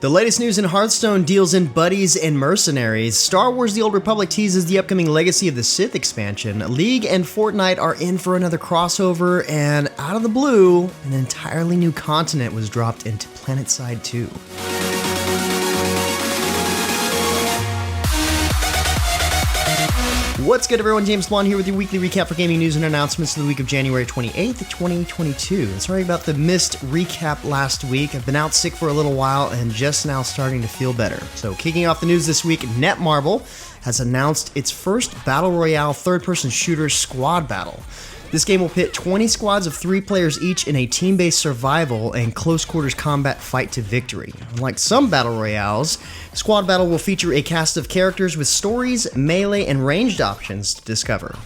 The latest news in Hearthstone deals in buddies and mercenaries. Star Wars The Old Republic teases the upcoming Legacy of the Sith expansion. League and Fortnite are in for another crossover, and out of the blue, an entirely new continent was dropped into PlanetSide 2. What's good, everyone? James Blonde here with your weekly recap for gaming news and announcements of the week of January 28th, 2022. Sorry about the missed recap last week. I've been out sick for a little while and just now starting to feel better. So kicking off the news this week, Netmarble has announced its first Battle Royale third-person shooter squad battle. This game will pit 20 squads of 3 players each in a team-based survival and close-quarters combat fight to victory. Unlike some Battle Royales, Squad Battle will feature a cast of characters with stories, melee, and ranged options to discover.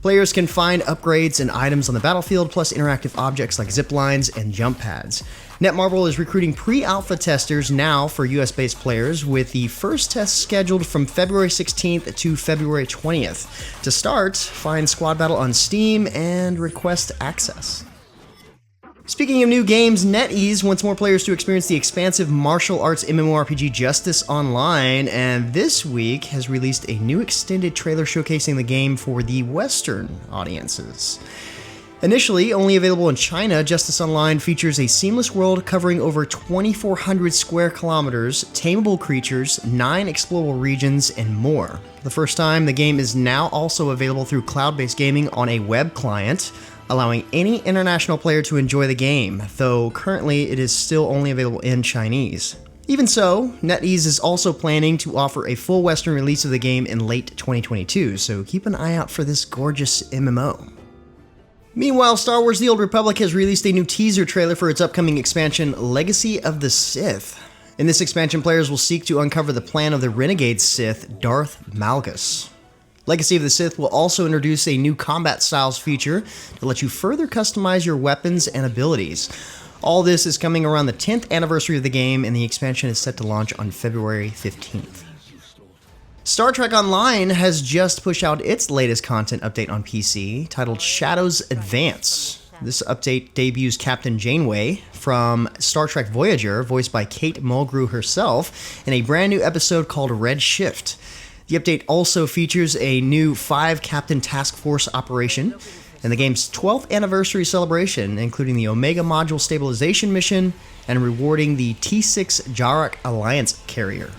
Players can find upgrades and items on the battlefield, plus interactive objects like zip lines and jump pads. Netmarble is recruiting pre-alpha testers now for US-based players, with the first test scheduled from February 16th to February 20th. To start, find Squad Battle on Steam and request access. Speaking of new games, NetEase wants more players to experience the expansive martial arts MMORPG Justice Online, and this week has released a new extended trailer showcasing the game for the Western audiences. Initially only available in China, Justice Online features a seamless world covering over 2,400 square kilometers, tameable creatures, 9 explorable regions, and more. For the first time, the game is now also available through cloud-based gaming on a web client, allowing any international player to enjoy the game, though currently it is still only available in Chinese. Even so, NetEase is also planning to offer a full Western release of the game in late 2022, so keep an eye out for this gorgeous MMO. Meanwhile, Star Wars The Old Republic has released a new teaser trailer for its upcoming expansion, Legacy of the Sith. In this expansion, players will seek to uncover the plan of the renegade Sith, Darth Malgus. Legacy of the Sith will also introduce a new combat styles feature to let you further customize your weapons and abilities. All this is coming around the 10th anniversary of the game, and the expansion is set to launch on February 15th. Star Trek Online has just pushed out its latest content update on PC, titled Shadows Advance. This update debuts Captain Janeway from Star Trek Voyager, voiced by Kate Mulgrew herself, in a brand new episode called Red Shift. The update also features a new 5-captain task force operation, and the game's 12th anniversary celebration, including the Omega Module Stabilization mission and rewarding the T6 Jarak Alliance carrier.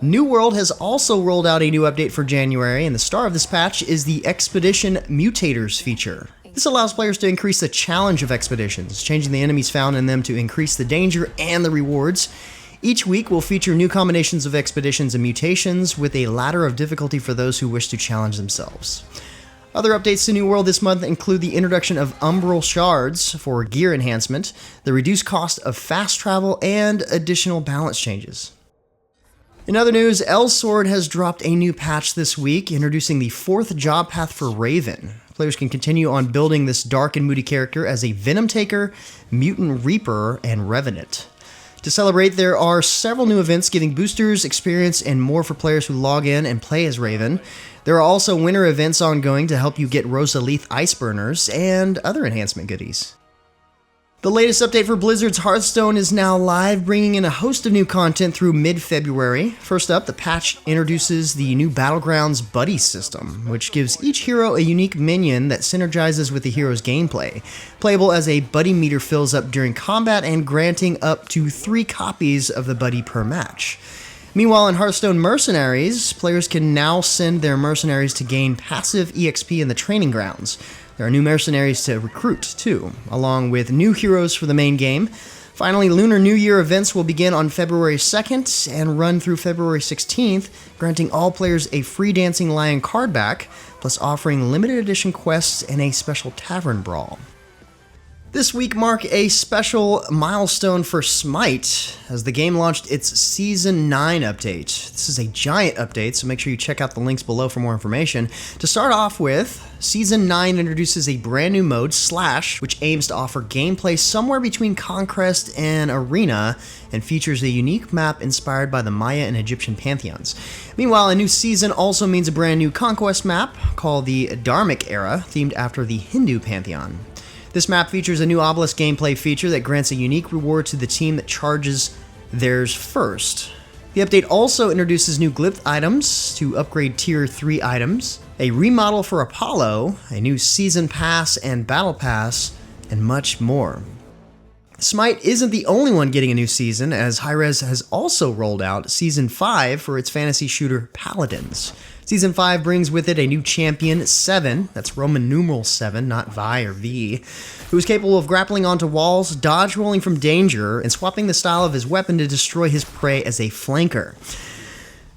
New World has also rolled out a new update for January, and the star of this patch is the Expedition Mutators feature. This allows players to increase the challenge of expeditions, changing the enemies found in them to increase the danger and the rewards. Each week will feature new combinations of expeditions and mutations, with a ladder of difficulty for those who wish to challenge themselves. Other updates to New World this month include the introduction of Umbral Shards for gear enhancement, the reduced cost of fast travel, and additional balance changes. In other news, Elsword has dropped a new patch this week, introducing the 4th job path for Raven. Players can continue on building this dark and moody character as a Venom Taker, Mutant Reaper, and Revenant. To celebrate, there are several new events giving boosters, experience, and more for players who log in and play as Raven. There are also winter events ongoing to help you get Rosalith Iceburners and other enhancement goodies. The latest update for Blizzard's Hearthstone is now live, bringing in a host of new content through mid-February. First up, the patch introduces the new Battlegrounds buddy system, which gives each hero a unique minion that synergizes with the hero's gameplay. Playable as a buddy meter fills up during combat and granting up to 3 copies of the buddy per match. Meanwhile, in Hearthstone Mercenaries, players can now send their mercenaries to gain passive EXP in the training grounds. There are new mercenaries to recruit, too, along with new heroes for the main game. Finally, Lunar New Year events will begin on February 2nd and run through February 16th, granting all players a free Dancing Lion card back, plus offering limited edition quests and a special tavern brawl. This week marked a special milestone for SMITE, as the game launched its Season 9 update. This is a giant update, so make sure you check out the links below for more information. To start off with, Season 9 introduces a brand new mode, Slash, which aims to offer gameplay somewhere between Conquest and Arena, and features a unique map inspired by the Maya and Egyptian pantheons. Meanwhile, a new season also means a brand new Conquest map, called the Dharmic Era, themed after the Hindu pantheon. This map features a new obelisk gameplay feature that grants a unique reward to the team that charges There's first. The update also introduces new glyph items to upgrade tier 3 items, a remodel for Apollo, a new season pass and battle pass, and much more. SMITE isn't the only one getting a new season, as Hi-Rez has also rolled out Season 5 for its fantasy shooter Paladins. Season 5 brings with it a new champion, 7, that's Roman numeral 7, not Vi or V, who is capable of grappling onto walls, dodge rolling from danger, and swapping the style of his weapon to destroy his prey as a flanker.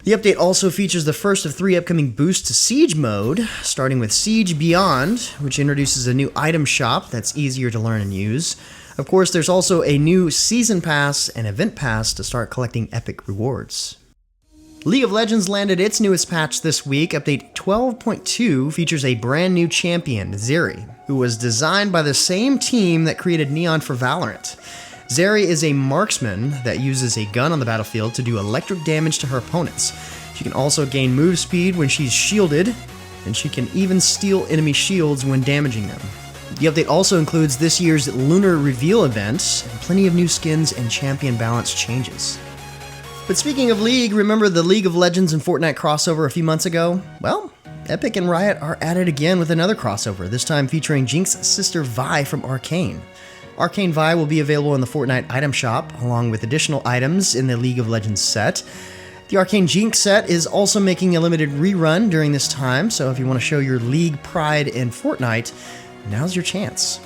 The update also features the first of 3 upcoming boosts to Siege mode, starting with Siege Beyond, which introduces a new item shop that's easier to learn and use. Of course, there's also a new Season Pass and Event Pass to start collecting epic rewards. League of Legends landed its newest patch this week. Update 12.2 features a brand new champion, Zeri, who was designed by the same team that created Neon for Valorant. Zeri is a marksman that uses a gun on the battlefield to do electric damage to her opponents. She can also gain move speed when she's shielded, and she can even steal enemy shields when damaging them. The update also includes this year's Lunar Reveal event, and plenty of new skins and champion balance changes. But speaking of League, remember the League of Legends and Fortnite crossover a few months ago? Well, Epic and Riot are at it again with another crossover, this time featuring Jinx's sister Vi from Arcane. Arcane Vi will be available in the Fortnite item shop, along with additional items in the League of Legends set. The Arcane Jinx set is also making a limited rerun during this time, so if you want to show your League pride in Fortnite, now's your chance.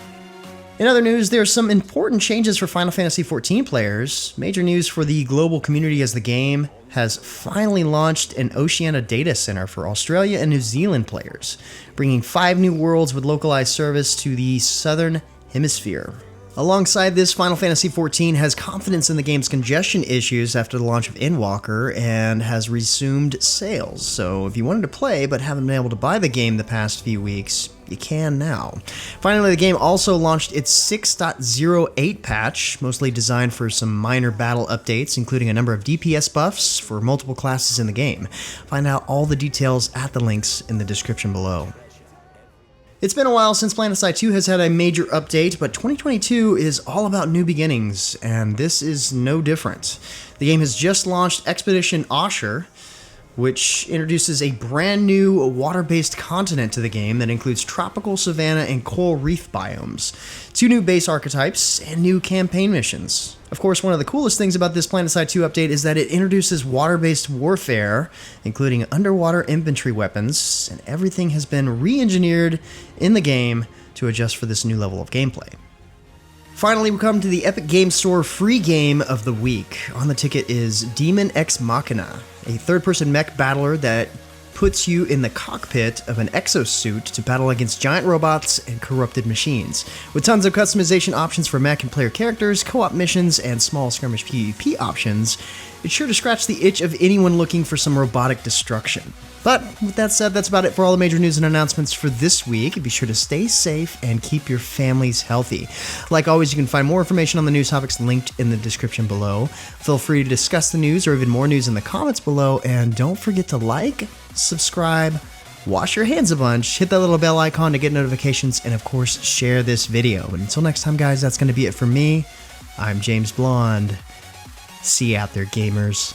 In other news, there are some important changes for Final Fantasy XIV players. Major news for the global community as the game has finally launched an Oceania data center for Australia and New Zealand players, bringing 5 new worlds with localized service to the Southern Hemisphere. Alongside this, Final Fantasy XIV has confidence in the game's congestion issues after the launch of Endwalker and has resumed sales. So if you wanted to play but haven't been able to buy the game the past few weeks, you can now. Finally, the game also launched its 6.08 patch, mostly designed for some minor battle updates, including a number of DPS buffs for multiple classes in the game. Find out all the details at the links in the description below. It's been a while since PlanetSide 2 has had a major update, but 2022 is all about new beginnings, and this is no different. The game has just launched Expedition Oshur, which introduces a brand new water-based continent to the game that includes tropical, savanna, and coral reef biomes, 2 new base archetypes, and new campaign missions. Of course, one of the coolest things about this PlanetSide 2 update is that it introduces water-based warfare, including underwater infantry weapons, and everything has been re-engineered in the game to adjust for this new level of gameplay. Finally, we come to the Epic Games Store free game of the week. On the ticket is Daemon X Machina, a third-person mech battler that puts you in the cockpit of an exosuit to battle against giant robots and corrupted machines. With tons of customization options for mech and player characters, co-op missions, and small skirmish PvP options, it's sure to scratch the itch of anyone looking for some robotic destruction. But with that said, that's about it for all the major news and announcements for this week. Be sure to stay safe and keep your families healthy. Like always, you can find more information on the news topics linked in the description below. Feel free to discuss the news or even more news in the comments below, and don't forget to like, subscribe, wash your hands a bunch, hit that little bell icon to get notifications, and of course, share this video. But until next time, guys, that's going to be it for me. I'm James Blonde. See you out there, gamers.